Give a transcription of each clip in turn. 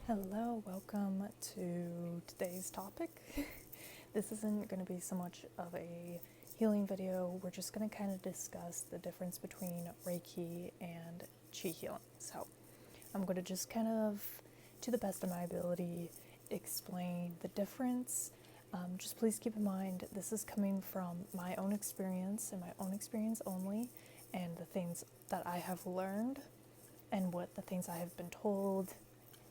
Hello, welcome to today's topic. This isn't going to be so much of a healing video. We're just going to kind of discuss the difference between Reiki and Qi Healing. So I'm going to just kind of, to the best of my ability, explain the difference. Just please keep in mind, this is coming from my own experience and my own experience only, and the things that I have learned and what the things I have been told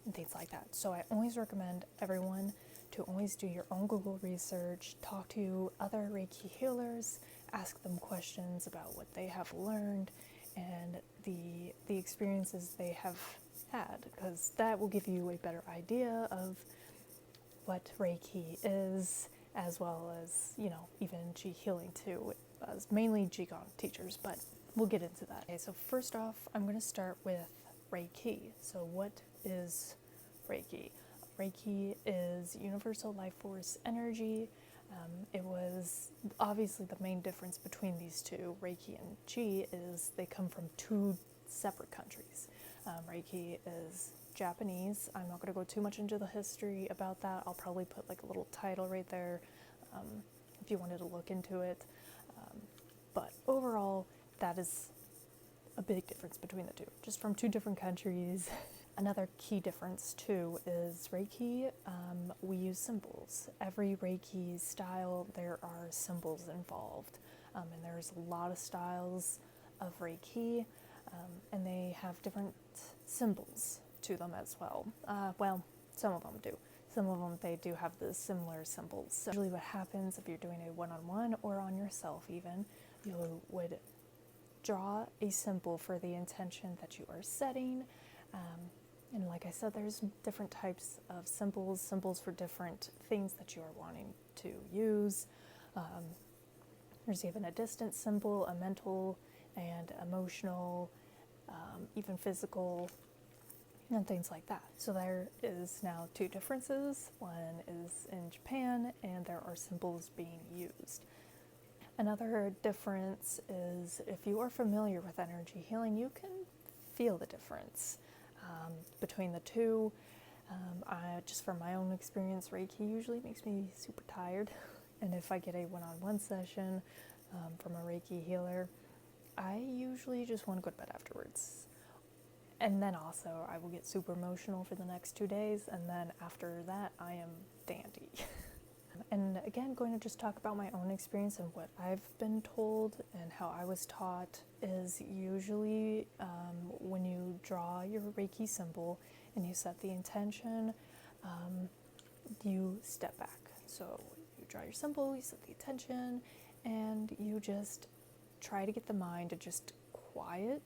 and things like that. So I always recommend everyone to always do your own Google research, talk to other Reiki healers, ask them questions about what they have learned and the experiences they have had, because that will give you a better idea of what Reiki is, as well as, even Qi Healing too, as mainly Qigong teachers, but we'll get into that. Okay, so first off, I'm going to start with Reiki. So what is Reiki? Reiki is universal life force energy. It was obviously the main difference between these two, Reiki and Qi, is they come from two separate countries. Reiki is Japanese. I'm not going to go too much into the history about that. I'll probably put like a little title right there if you wanted to look into it. But overall, that is a big difference between the two, just from two different countries. Another key difference too is Reiki, we use symbols. Every Reiki style, there are symbols involved, and there's a lot of styles of Reiki, and they have different symbols to them as well. Well, some of them do. Some of them, they do have the similar symbols. So usually what happens if you're doing a one-on-one or on yourself even, you would draw a symbol for the intention that you are setting. And like I said, there's different types of symbols for different things that you are wanting to use. There's even a distance symbol, a mental and emotional, even physical, and things like that. So there is now two differences. One is in Japan, and there are symbols being used. Another difference is if you are familiar with energy healing, you can feel the difference between the two. Just from my own experience, Reiki usually makes me super tired. And if I get a one-on-one session from a Reiki healer, I usually just want to go to bed afterwards. And then also I will get super emotional for the next 2 days, and then after that I am dandy. And again, going to just talk about my own experience and what I've been told and how I was taught is usually when you draw your Reiki symbol and you set the intention, you step back. So you draw your symbol, you set the intention, and you just try to get the mind to just quiet,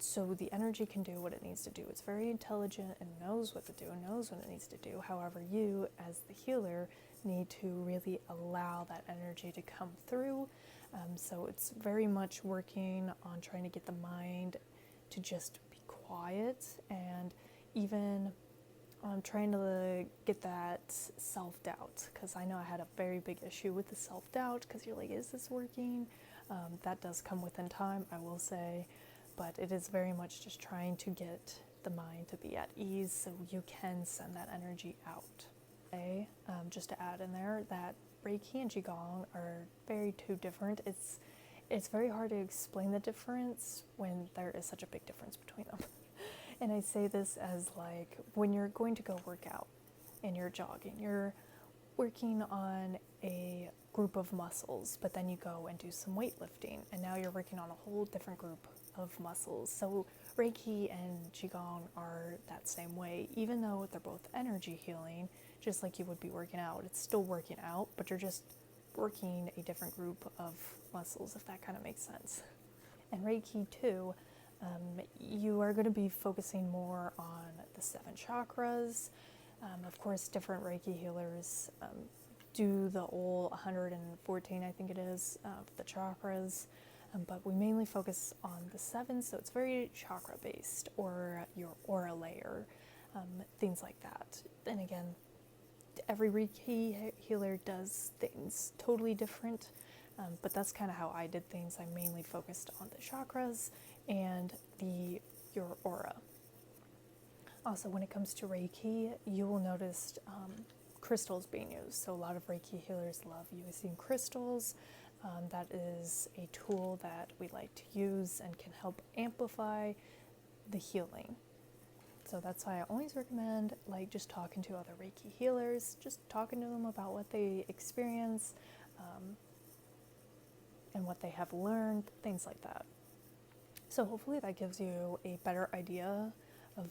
so the energy can do what it needs to do. It's very intelligent and knows what to do and knows what it needs to do. However, you as the healer need to really allow that energy to come through. So it's very much working on trying to get the mind to just be quiet, and even trying to get that self-doubt, because I know I had a very big issue with the self-doubt, because you're like, is this working? That does come within time, I will say. But it is very much just trying to get the mind to be at ease so you can send that energy out. Okay? Just to add in there that Reiki and Qigong are very two different. It's very hard to explain the difference when there is such a big difference between them. And I say this as like when you're going to go work out and you're jogging, you're working on a group of muscles, but then you go and do some weightlifting, and now you're working on a whole different group of muscles. So Reiki and Qigong are that same way, even though they're both energy healing, just like you would be working out. It's still working out, but you're just working a different group of muscles, if that kind of makes sense. And Reiki too, you are going to be focusing more on the 7 chakras. Of course, different Reiki healers do the whole 114, I think it is, of the chakras. But we mainly focus on the 7, so it's very chakra based, or your aura layer, things like that. And again, every Reiki healer does things totally different, but that's kind of how I did things. I mainly focused on the chakras and your aura. Also, when it comes to Reiki, you will notice crystals being used. So a lot of Reiki healers love using crystals. That is a tool that we like to use and can help amplify the healing. So that's why I always recommend like just talking to other Reiki healers, just talking to them about what they experience and what they have learned, things like that. So hopefully that gives you a better idea of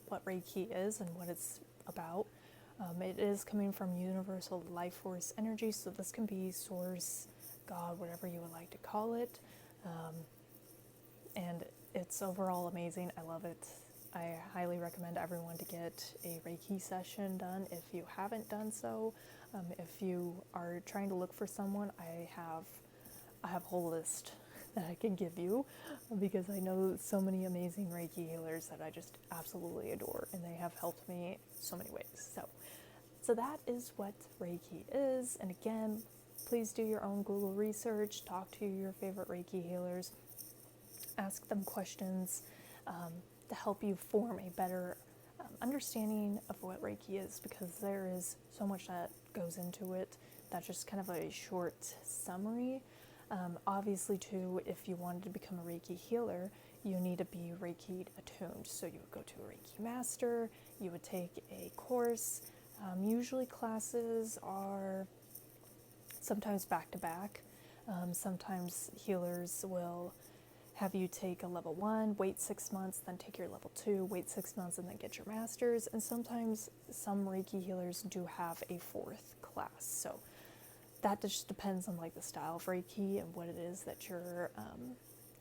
what Reiki is and what it's about. It is coming from universal life force energy, so this can be source, God, whatever you would like to call it. And it's overall amazing. I love it. I highly recommend everyone to get a Reiki session done if you haven't done so. If you are trying to look for someone, I have a whole list that I can give you because I know so many amazing Reiki healers that I just absolutely adore, and they have helped me so many ways. So that is what Reiki is. And again, please do your own Google research, talk to your favorite Reiki healers, ask them questions to help you form a better understanding of what Reiki is, because there is so much that goes into it. That's just kind of a short summary. Obviously, too, if you wanted to become a Reiki healer, you need to be Reiki attuned. So you would go to a Reiki master, you would take a course. Usually classes are sometimes back to back. Sometimes healers will have you take a level 1, wait 6 months, then take your level 2, wait 6 months, and then get your master's. And sometimes some Reiki healers do have a 4th class. So that just depends on like the style of Reiki and what it is that you're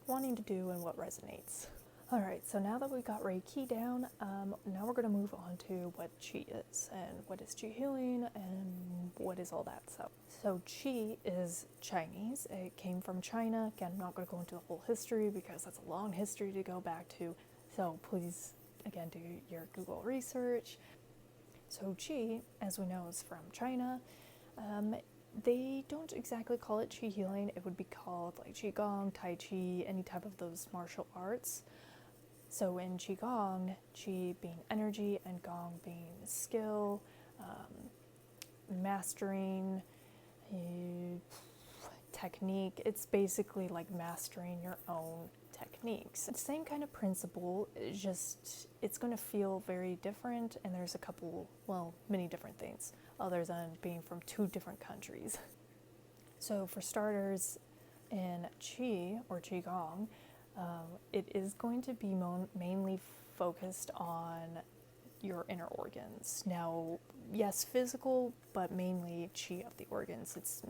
wanting to do and what resonates. All right, so now that we got Reiki down, now we're going to move on to what Qi is and what is Qi Healing and what is all that. So Qi is Chinese. It came from China. Again, I'm not going to go into the whole history because that's a long history to go back to. So please, again, do your Google research. So Qi, as we know, is from China. They don't exactly call it Qi Healing. It would be called like Qigong, Tai Chi, any type of those martial arts. So in Qigong, Qi being energy and Gong being skill, mastering, technique. It's basically like mastering your own techniques. It's the same kind of principle, it's going to feel very different, and there's a couple, many different things, other than being from 2 different countries. So for starters, in Qi or Qigong, it is going to be mainly focused on your inner organs. Now, yes, physical, but mainly Qi of the organs. It's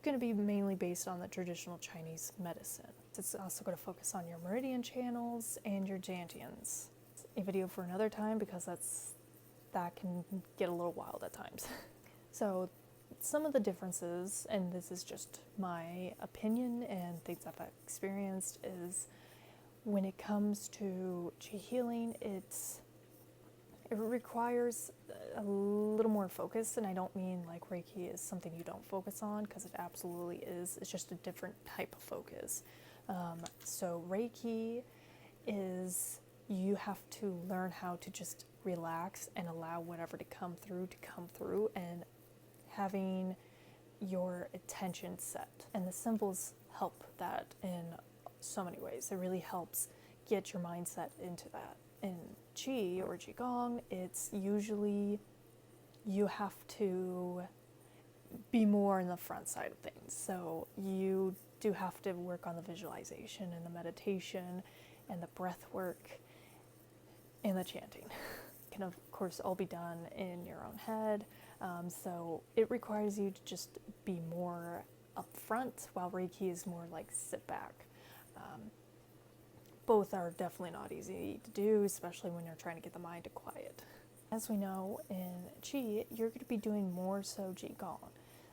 going to be mainly based on the traditional Chinese medicine. It's also going to focus on your meridian channels and your dantians. A video for another time because that can get a little wild at times. So some of the differences, and this is just my opinion and things I've experienced, is when it comes to Qi Healing, it requires a little more focus, and I don't mean like Reiki is something you don't focus on, because it absolutely is. It's just a different type of focus. So Reiki is, you have to learn how to just relax and allow whatever to come through, and having your attention set. And the symbols help that in so many ways. It really helps get your mindset into that. In Qi or Qigong, it's usually you have to be more in the front side of things. So you do have to work on the visualization and the meditation and the breath work and the chanting. Can of course all be done in your own head. So it requires you to just be more upfront, while Reiki is more like sit back. Both are definitely not easy to do, especially when you're trying to get the mind to quiet. As we know, in Qi, you're going to be doing more so Qigong.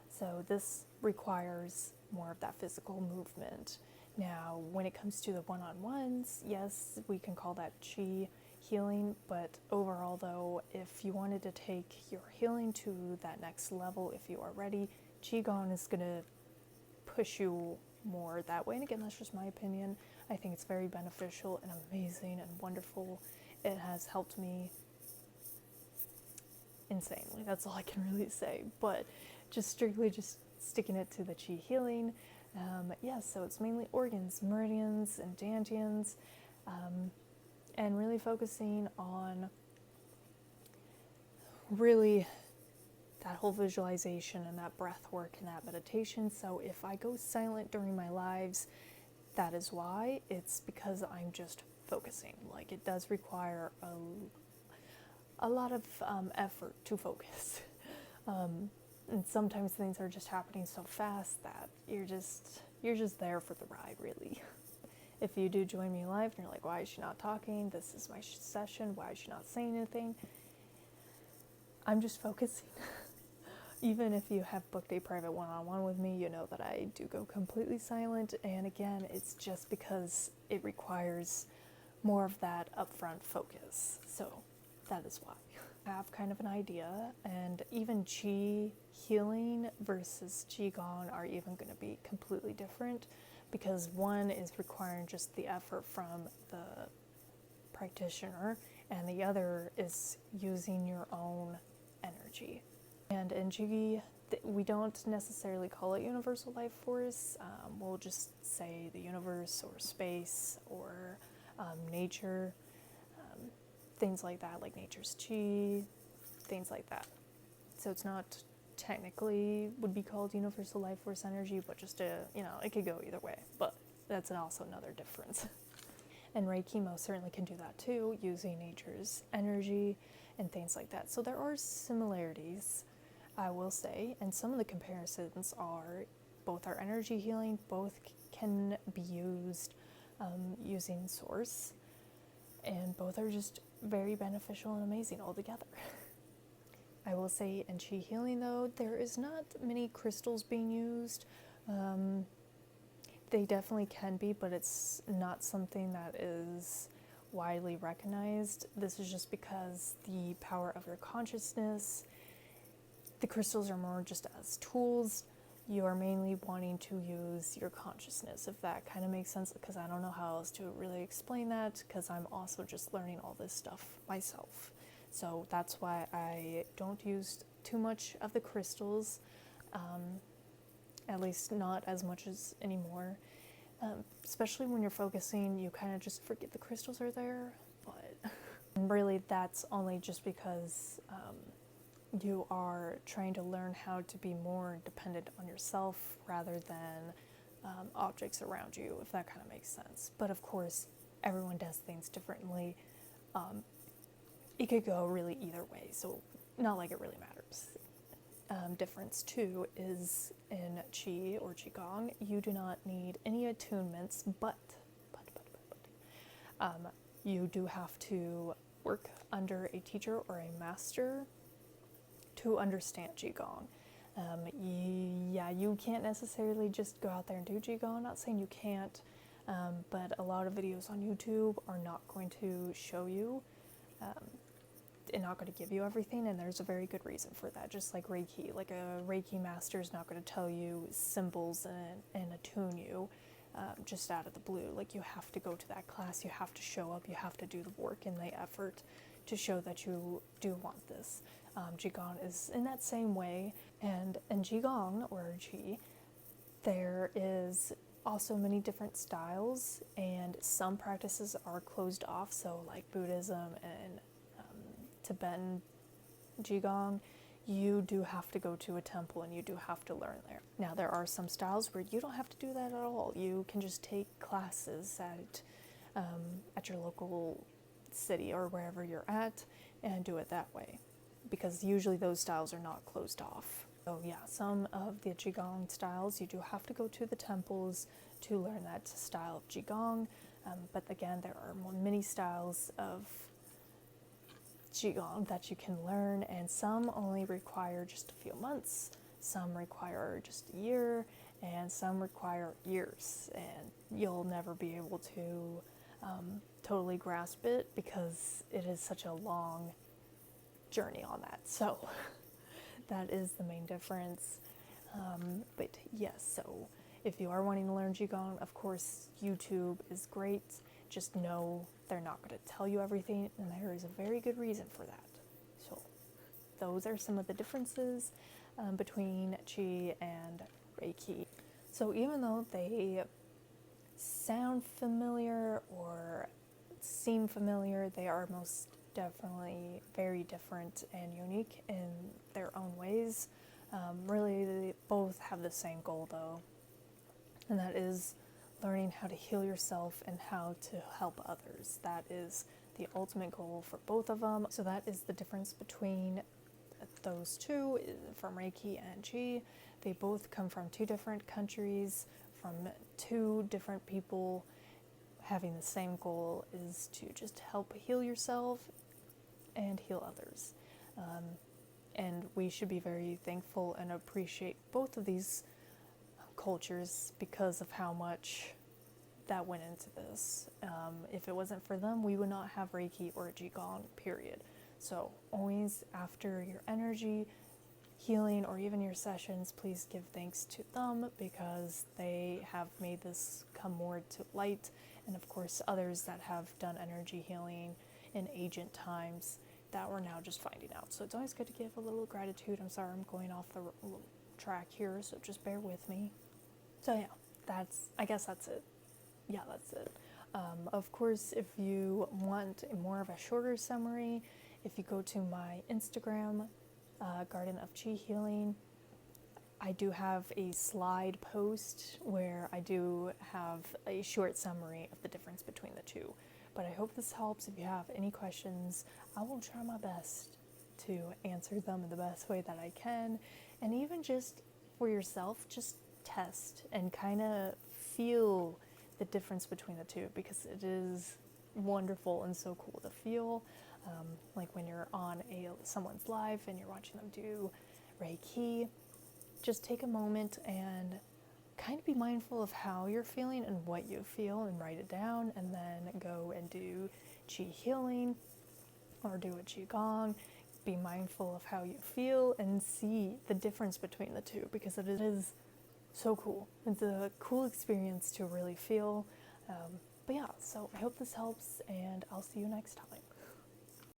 So this requires more of that physical movement. Now, when it comes to the one-on-ones, yes, we can call that Qi Healing, but overall though, if you wanted to take your healing to that next level, if you are ready, Qigong is going to push you more that way. And again, that's just my opinion. I think it's very beneficial and amazing and wonderful. It has helped me insanely. That's all I can really say. But just strictly just sticking it to the Qi healing. So it's mainly organs, meridians, and dantians, and really focusing on really that whole visualization and that breath work and that meditation. So if I go silent during my lives, that is why. It's because I'm just focusing. Like, it does require a lot of effort to focus. And sometimes things are just happening so fast that you're just there for the ride, really. If you do join me live and you're like, why is she not talking? This is my session. Why is she not saying anything? I'm just focusing. Even if you have booked a private one-on-one with me, you know that I do go completely silent. And again, it's just because it requires more of that upfront focus. So that is why. I have kind of an idea, and even Qi healing versus Qigong are even going to be completely different, because one is requiring just the effort from the practitioner, and the other is using your own energy. And in Qi, we don't necessarily call it universal life force. We'll just say the universe or space or nature, things like that, like nature's Qi, things like that. So it's not technically would be called universal life force energy, but just it could go either way. But that's also another difference. And Reiki most certainly can do that too, using nature's energy and things like that. So there are similarities, I will say, and some of the comparisons are both are energy healing, both can be used using source, and both are just very beneficial and amazing altogether. I will say in Qi healing, though, there is not many crystals being used. They definitely can be, but it's not something that is widely recognized. This is just because the power of your consciousness, the crystals are more just as tools. You are mainly wanting to use your consciousness, if that kind of makes sense, because I don't know how else to really explain that, because I'm also just learning all this stuff myself. So that's why I don't use too much of the crystals, at least not as much as anymore. Especially when you're focusing, you kind of just forget the crystals are there, but really that's only just because you are trying to learn how to be more dependent on yourself rather than objects around you, if that kind of makes sense. But of course, everyone does things differently. It could go really either way, so not like it really matters. Difference too is in Qi or Qigong, you do not need any attunements, but you do have to work under a teacher or a master to understand Qigong. You can't necessarily just go out there and do Qigong. I'm not saying you can't, but a lot of videos on YouTube are not going to show you, and not going to give you everything, and there's a very good reason for that. Just like Reiki, like a Reiki master is not going to tell you symbols and attune you just out of the blue. Like, you have to go to that class, you have to show up, you have to do the work and the effort to show that you do want this. Qigong is in that same way, and in Qigong or Qi, there is also many different styles, and some practices are closed off. So like Buddhism and Tibetan Qigong, you do have to go to a temple and you do have to learn there. Now, there are some styles where you don't have to do that at all. You can just take classes at your local city or wherever you're at and do it that way, because usually those styles are not closed off. So yeah, some of the Qigong styles, you do have to go to the temples to learn that style of Qigong, but again, there are many styles of Qigong that you can learn, and some only require just a few months, some require just a year, and some require years, and you'll never be able to totally grasp it because it is such a long journey on that. So that is the main difference. But yes, so If you are wanting to learn Qigong, of course, YouTube is great. Just know they're not going to tell you everything, and there is a very good reason for that. So those are some of the differences between Qi and Reiki. So even though they sound familiar or seem familiar, they are most definitely very different and unique in their own ways. Really, they both have the same goal though, and that is learning how to heal yourself and how to help others. That is the ultimate goal for both of them. So that is the difference between those two, from Reiki and Qi. They both come from two different countries, from two different people, having the same goal is to just help heal yourself and heal others. And we should be very thankful and appreciate both of these cultures because of how much that went into this. If it wasn't for them, we would not have Reiki or Qigong, period. So always, after your energy healing or even your sessions, please give thanks to them because they have made this come more to light, and of course others that have done energy healing in ancient times that we're now just finding out. So it's always good to give a little gratitude. I'm sorry I'm going off the track here, so just bear with me. So yeah, I guess that's it. Yeah, that's it. Of course, if you want more of a shorter summary, if you go to my Instagram, Garden of Qi Healing, I do have a slide post where I do have a short summary of the difference between the two. But I hope this helps. If you have any questions, I will try my best to answer them in the best way that I can. And even just for yourself, just test and kind of feel the difference between the two, because it is wonderful and so cool to feel. Like when you're on someone's live and you're watching them do Reiki, just take a moment and kind of be mindful of how you're feeling and what you feel, and write it down, and then go and do Qi healing or do a Qigong. Be mindful of how you feel and see the difference between the two, because it is so cool. It's a cool experience to really feel. But yeah, so I hope this helps, and I'll see you next time.